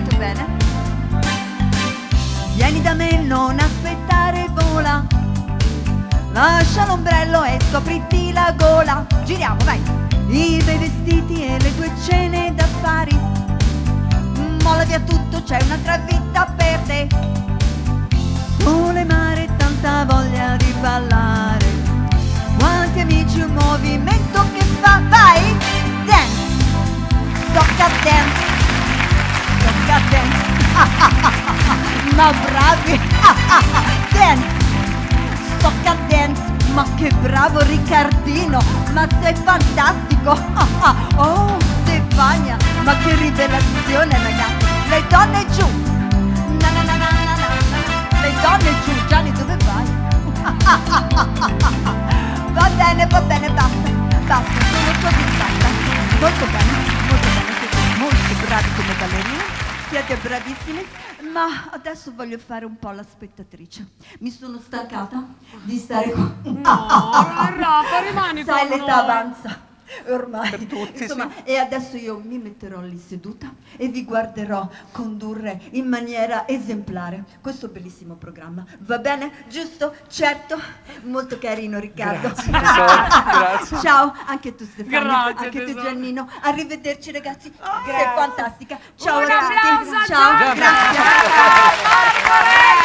molto bene. Vieni da me, non aspettare, vola. Lascia l'ombrello e scopriti la gola. Giriamo, vai. I bei vestiti e le tue cene d'affari. Molla via tutto, c'è un'altra vita per te. Sole, mare, tanta voglia di ballare. Quanti amici, un movimento che fa. Vai! Dance! Tocca dance! Tocca dance! Ma bravi! Dance! Tocca dance! Ma che bravo Riccardino! Ma sei fantastico! Oh Stefania! Ma che rivelazione ragazzi! Le donne giù! Na na na na na na. Le donne giù! Gianni dove vai? Va bene, basta! Basta, sono soddisfatta! Molto bene, siete molto bravi come ballerini, siete bravissimi, ma adesso voglio fare un po' la spettatrice. Mi sono stancata di stare qua. No, Rafa, rimani con sai, noi. l'età avanza ormai. Per tutti, insomma, sì. E adesso io mi metterò lì seduta e vi guarderò condurre in maniera esemplare questo bellissimo programma. Va bene? Giusto? Certo? Molto carino Riccardo. Grazie, tesoro, grazie. Ciao, anche tu Stefania, Grazie, anche tu tesoro. Giannino. Arrivederci ragazzi. Sei fantastica. Ciao Un a tutti. applauso a Ciao, Gianni. grazie. Marco Re!